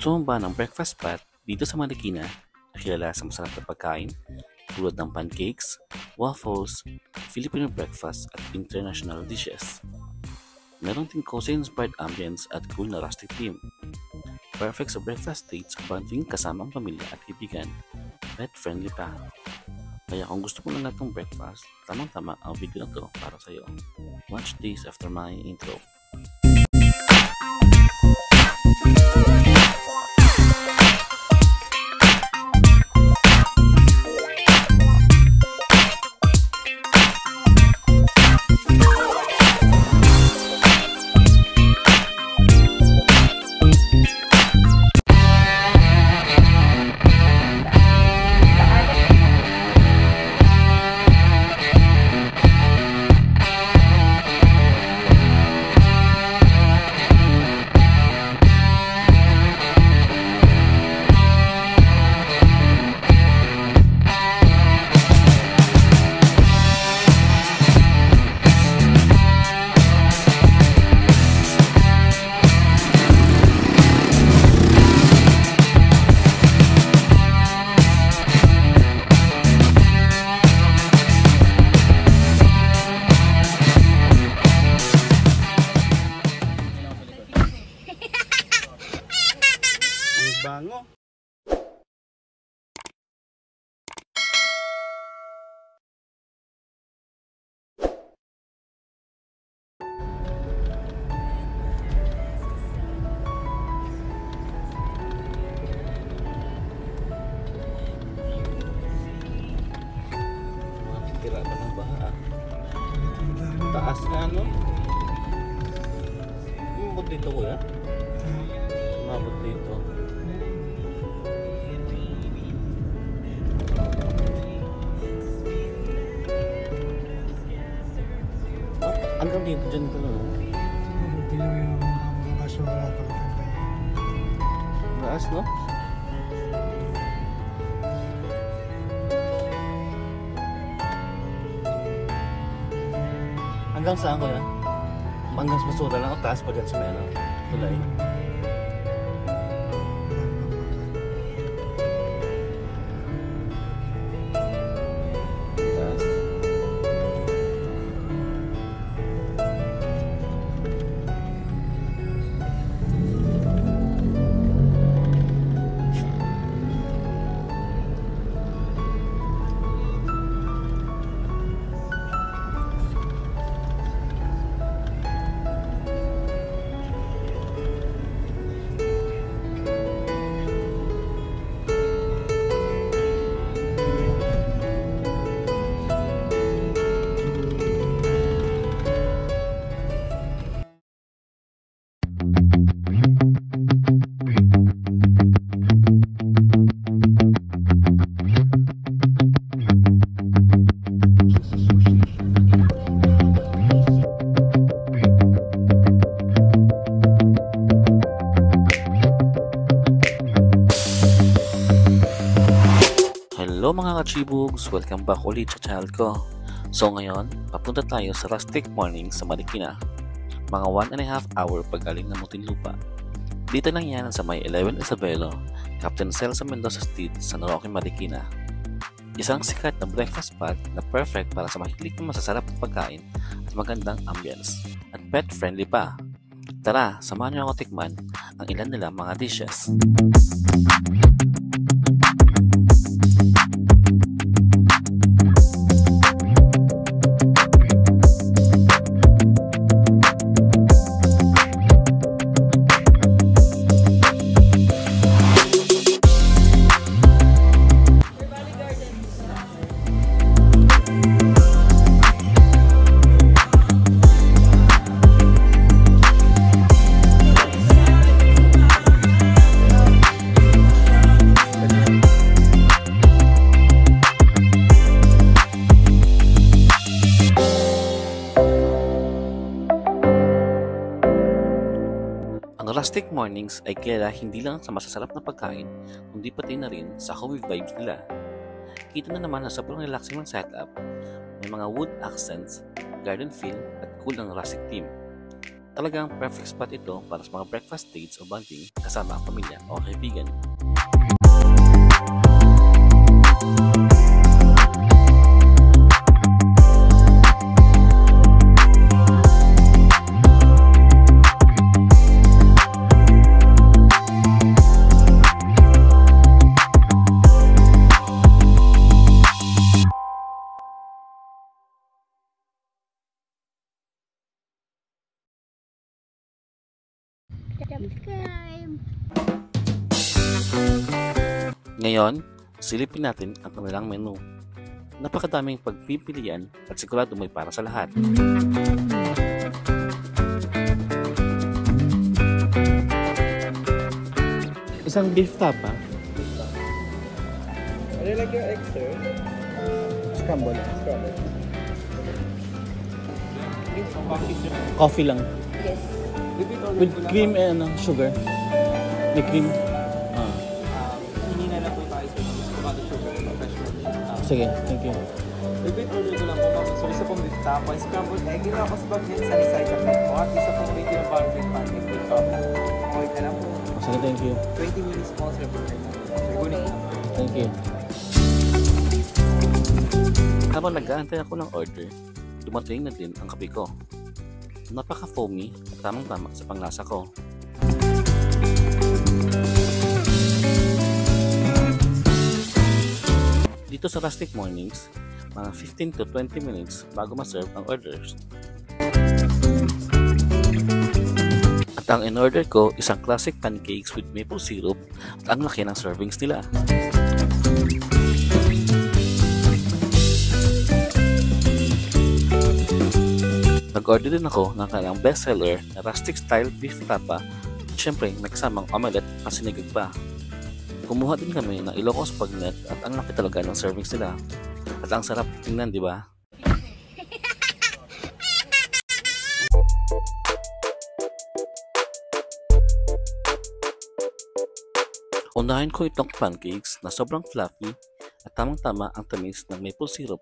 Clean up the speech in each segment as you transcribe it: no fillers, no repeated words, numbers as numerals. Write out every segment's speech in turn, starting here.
Gusto mo ba ng breakfast spot dito sa Marikina na kilala sa masarap na pagkain tulad ng pancakes, waffles, Filipino breakfast at international dishes? Meron din cozy-inspired ambience at cool na rustic theme. Perfect sa breakfast dates o bonding kasama ang pamilya at kaibigan. Pet-friendly pa. Kaya kung gusto mo ng latong breakfast, tamang-tama ang video na to para sa'yo. Watch this after my intro. Bango. Tira pa ng baha. Taas nga ano? Umabot dito kuya? Umabot dito. Hanggang dito dyan ko no? Hindi lang yung mga basura pa. Taas no? Hanggang saan ko yan? Hanggang sa basura lang o taas pa dyan sa may ano? Tulay. Taas. Hello mga kachibugs! Welcome back ulit sa channel ko. So ngayon, papunta tayo sa Rustic Morning sa Marikina. Mga 1.5 hour pagaling ng Muntinlupa. Dito lang yan sa may 11 Isabelo, Captain Celso Mendoza Street, San Roque, Marikina. Isang sikat na breakfast spot na perfect para sa mahilig ng masasarap na pagkain at magandang ambience. At pet friendly pa. Tara, samahan niyo ako tikman ang ilan nila mga dishes. Ang Rustic Mornings ay kilala hindi lang sa masasarap na pagkain, kundi pati na rin sa homey vibes nila. Kita na naman na sobrang relaxing ng setup, may mga wood accents, garden feel at cool ang rustic theme. Talagang perfect spot ito para sa mga breakfast dates o bonding kasama ang pamilya o kaibigan. Subscribe! Ngayon, silipin natin ang kanilang menu. Napakadaming pagpipilian at sigurado may para sa lahat. Isang beef tapa. What do you like your eggs, sir? Scramble. Coffee lang. Yes. With cream and sugar. May cream. Hindi na po tayo sa avocado sugar and fresh milk. Sige, thank you. Repeat order ko lang po ma'am. So isa pong beef tapa, scrambled egg, yung ako sa bagnet sa side of it po. At isa pong regular pancake with coffee. Okay ka lang po. Sige, thank you. 20 minutes po sa repeat order. Good. Thank you. Habang nag-aantay ako ng order, dumating na din ang kape ko. Napaka-foamy at tamang-tama sa panglasa ko. Dito sa Rustic Mornings, mga 15 to 20 minutes bago ma-serve ang orders. At ang in-order ko, isang classic pancakes with maple syrup at ang laki ng servings nila. Nag-order din ako ng kanilang bestseller na rustic style beef tapa at syempre may kasamang omelette at sinigag pa. Kumuha din kami ng Ilocos bagnet at ang laki talaga ng servings nila. At ang sarap tingnan, di ba? Unahin ko itong pancakes na sobrang fluffy at tamang-tama ang tamis ng maple syrup.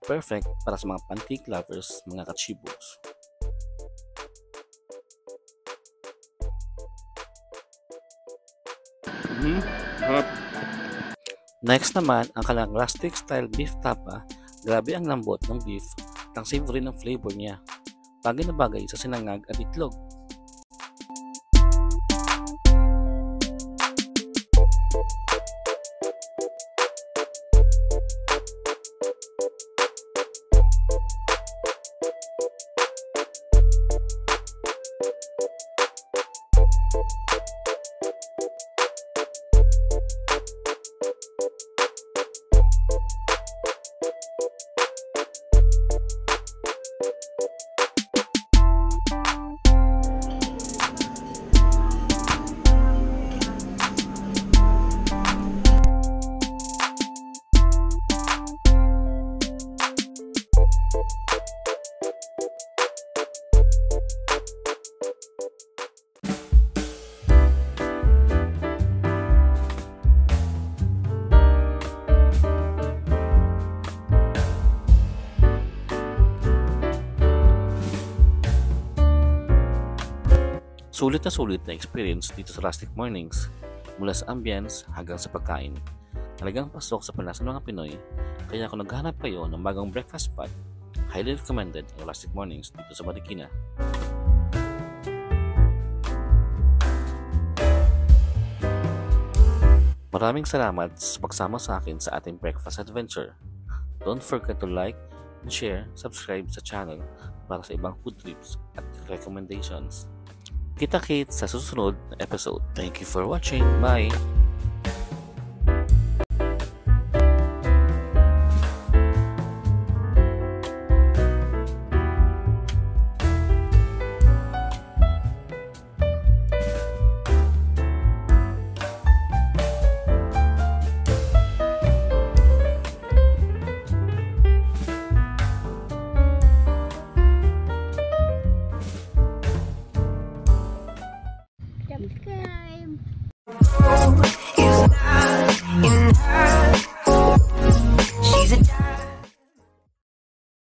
Perfect para sa mga pancake lovers, mga kachibos. Next naman, ang kanilang rustic style beef tapa. Grabe ang lambot ng beef at ang savory ng flavor niya. Bagay na bagay sa sinangag at itlog. Sulit na experience dito sa Rustic Mornings, mula sa ambience hanggang sa pagkain. Talagang pasok sa panlasa ng mga Pinoy, kaya kung naghahanap kayo ng bagong breakfast spot, highly recommended ang Rustic Mornings dito sa Marikina. Maraming salamat sa pagsama sa akin sa ating breakfast adventure. Don't forget to like and share, subscribe sa channel para sa ibang food trips at recommendations. Kita-kits sa susunod na episode. Thank you for watching. Bye!